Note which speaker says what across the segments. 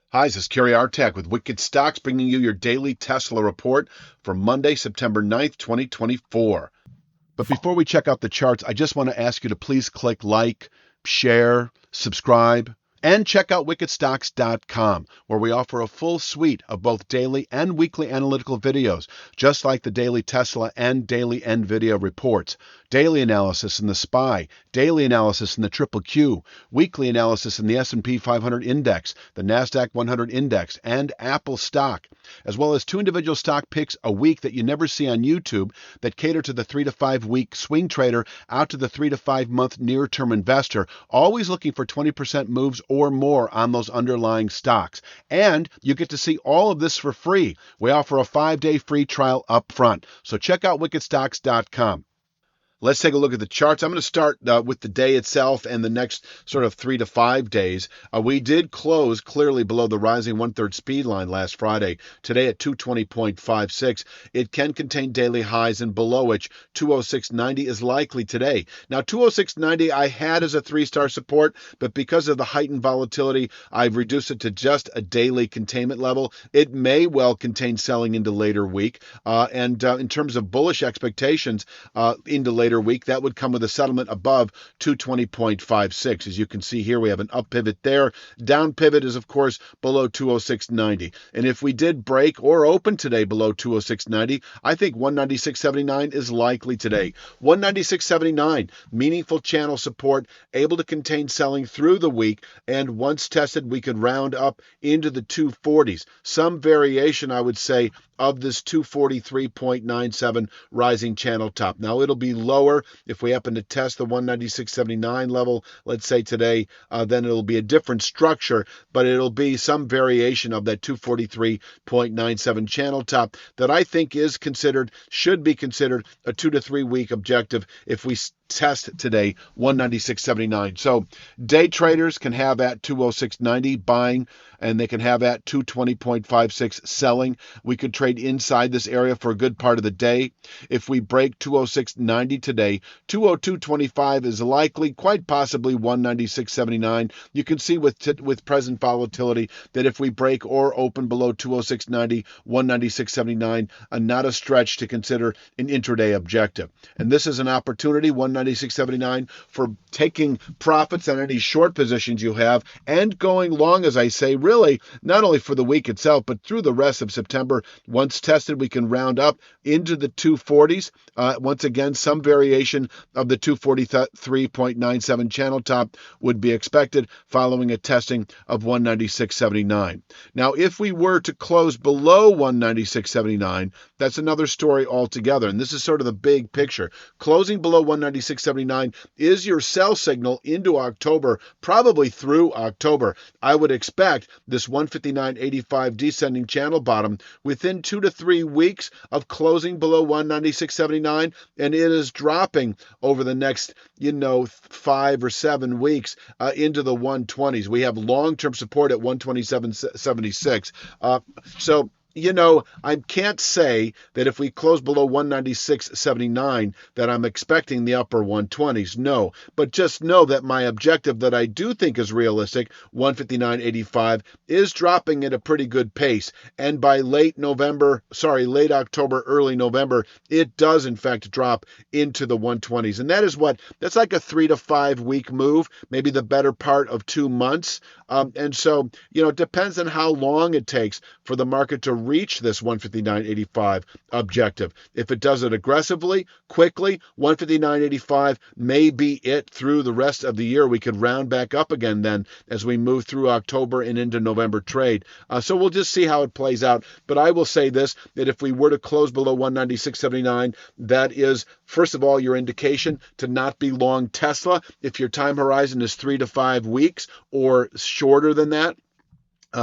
Speaker 1: Hi, this is Kerry Artak with Wicked Stocks, bringing you your daily Tesla report for Monday, September 9th, 2024. But before we check out the charts, I just want to ask you to please click like, share, subscribe, and check out wickedstocks.com, where we offer a full suite of both daily and weekly analytical videos, just like the daily Tesla and daily NVIDIA reports, daily analysis in the SPY, daily analysis in the Triple Q, weekly analysis in the S&P 500 index, the NASDAQ 100 index, and Apple stock, as well as two individual stock picks a week that you never see on YouTube that cater to the 3 to 5 week swing trader out to the 3 to 5 month near term investor, always looking for 20% moves or more on those underlying stocks. And you get to see all of this for free. We offer a 5-day free trial up front. So check out wickedstocks.com. Let's take a look at the charts. I'm going to start with the day itself and the next sort of 3 to 5 days. We did close clearly below the rising one-third speed line last Friday, today at 220.56. It can contain daily highs, and below which 206.90 is likely today. Now, 206.90 I had as a 3-star support, but because of the heightened volatility, I've reduced it to just a daily containment level. It may well contain selling into later week. And in terms of bullish expectations into later week, that would come with a settlement above 220.56. As you can see here, we have an up pivot there. Down pivot is, of course, below 206.90. And if we did break or open today below 206.90, I think 196.79 is likely today. 196.79, meaningful channel support, able to contain selling through the week, and once tested, we could round up into the 240s. Some variation, I would say, of this 243.97 rising channel top. Now, it'll be lower if we happen to test the 196.79 level, let's say today, then it'll be a different structure, but it'll be some variation of that 243.97 channel top that I think should be considered a 2 to 3 week objective if we test today 196.79. So day traders can have at 206.90 buying, and they can have at 220.56 selling. We could trade inside this area for a good part of the day. If we break 206.90 today, 202.25 is likely, quite possibly 196.79. You can see with present volatility that if we break or open below 206.90, 196.79, not a stretch to consider an intraday objective. And this is an opportunity, 196.79, for taking profits on any short positions you have and going long, as I say, really not only for the week itself, but through the rest of September. Once tested, we can round up into the 240s. Once again, some variation of the 243.97 channel top would be expected following a testing of 196.79. Now, if we were to close below 196.79, that's another story altogether. And this is sort of the big picture. Closing below 196.79 is your sell signal into October, probably through October. I would expect this 159.85 descending channel bottom within 2 to 3 weeks of closing below 196.79, and it is dropping over the next 5 or 7 weeks into the 120s. We have long-term support at 127.76. I can't say that if we close below 196.79 that I'm expecting the upper 120s. No, but just know that my objective that I do think is realistic, 159.85, is dropping at a pretty good pace. And by late October, early November, it does in fact drop into the 120s. And that's like a 3 to 5 week move, maybe the better part of 2 months. And so, it depends on how long it takes for the market to reach this 159.85 objective. If it does it aggressively, quickly, 159.85 may be it through the rest of the year. We could round back up again then as we move through October and into November trade. So we'll just see how it plays out. But I will say this, that if we were to close below 196.79, that is, first of all, your indication to not be long Tesla. If your time horizon is 3 to 5 weeks or shorter than that,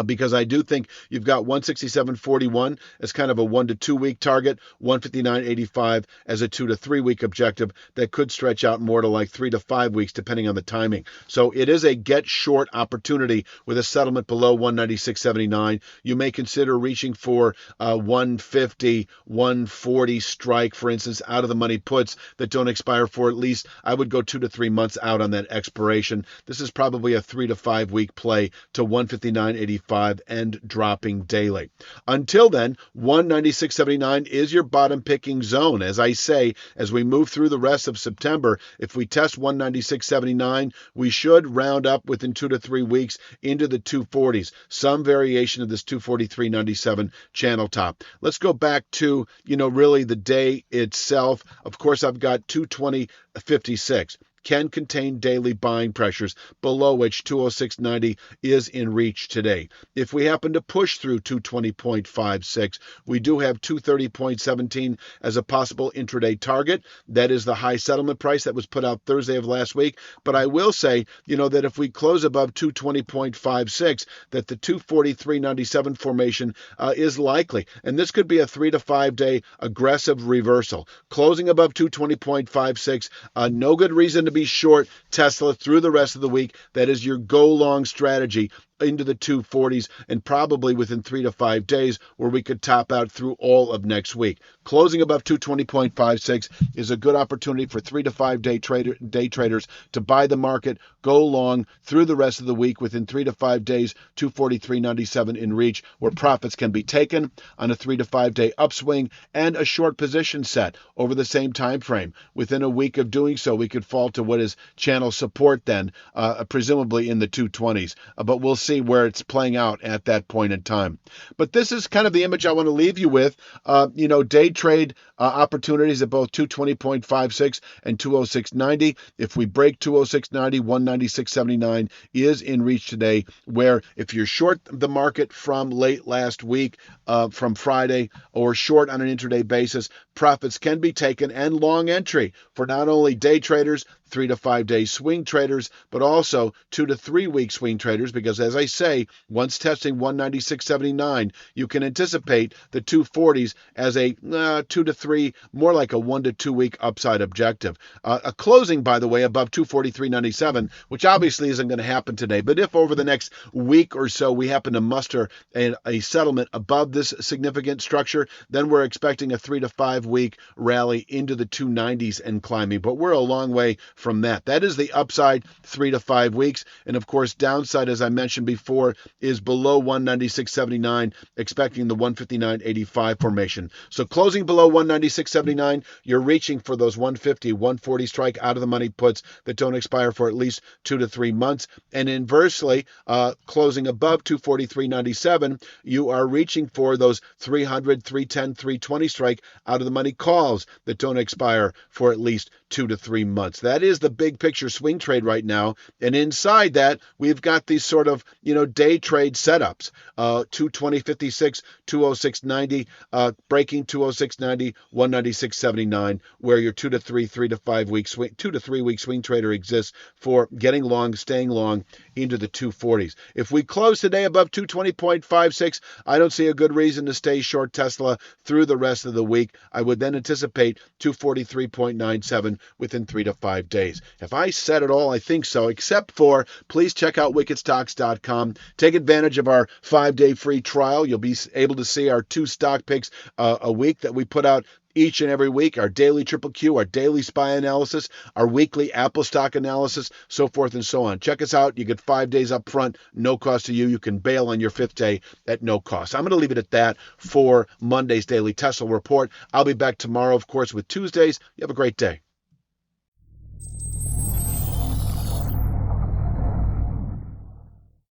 Speaker 1: because I do think you've got 167.41 as kind of a 1 to 2 week target, 159.85 as a 2 to 3 week objective that could stretch out more to like 3 to 5 weeks depending on the timing. So it is a get short opportunity with a settlement below 196.79. You may consider reaching for 150, 140 strike, for instance, out of the money puts that don't expire for at least, I would go 2 to 3 months out on that expiration. This is probably a 3 to 5 week play to 159.85. 159.85 and dropping daily. Until then, 196.79 is your bottom picking zone. As I say, as we move through the rest of September, if we test 196.79, we should round up within 2 to 3 weeks into the 240s. Some variation of this 243.97 channel top. Let's go back to, really the day itself. Of course, I've got 220.56. Can contain daily buying pressures below which 206.90 is in reach today. If we happen to push through 220.56, we do have 230.17 as a possible intraday target. That is the high settlement price that was put out Thursday of last week. But I will say, that if we close above 220.56, that the 243.97 formation is likely. And this could be a 3 to 5 day aggressive reversal. Closing above 220.56, no good reason to be short Tesla through the rest of the week. That is your go long strategy into the 240s and probably within 3 to 5 days where we could top out through all of next week. Closing above 220.56 is a good opportunity for 3 to 5 day traders to buy the market, go long through the rest of the week within 3 to 5 days, 243.97 in reach, where profits can be taken on a 3 to 5 day upswing and a short position set over the same time frame. Within a week of doing so, we could fall to what is channel support then, presumably in the 220s. But we'll see where it's playing out at that point in time. But this is kind of the image I want to leave you with. Day trade opportunities at both 220.56 and 206.90. If we break 206.90, 196.79 is in reach today, where if you're short the market from late last week, from Friday, or short on an intraday basis, profits can be taken and long entry for not only day traders, 3 to 5 day swing traders, but also 2 to 3 week swing traders, because as I say, once testing 196.79, you can anticipate the 240s as a 2 to 3, more like a 1 to 2 week upside objective. A closing, by the way, above 243.97, which obviously isn't going to happen today, but if over the next week or so we happen to muster a settlement above this significant structure, then we're expecting a 3 to 5 week rally into the 290s and climbing, but we're a long way from that. That is the upside, 3 to 5 weeks. And of course, downside, as I mentioned before, is below 196.79, expecting the 159.85 formation. So closing below 196.79, you're reaching for those 150, 140 strike out of the money puts that don't expire for at least 2 to 3 months. And inversely, closing above 243.97, you are reaching for those 300, 310, 320 strike out of the money calls that don't expire for at least 2 to 3 months. That is the big picture swing trade right now. And inside that, we've got these sort of, day trade setups. 220.56, 206.90, breaking 206.90, 196.79, where your 2 to 3, 3 to 5 week swing, 2 to 3 week swing trader exists for getting long, staying long into the 240s. If we close today above 220.56, I don't see a good reason to stay short Tesla through the rest of the week. I would then anticipate 243.97 within 3 to 5 days. If I said it all, I think so, except for please check out wickedstocks.com. Take advantage of our 5-day free trial. You'll be able to see our 2 stock picks a week that we put out each and every week, our daily triple Q, our daily SPY analysis, our weekly Apple stock analysis, so forth and so on. Check us out. You get 5 days up front, no cost to you. You can bail on your 5th day at no cost. I'm going to leave it at that for Monday's Daily Tesla Report. I'll be back tomorrow, of course, with Tuesdays. You have a great day.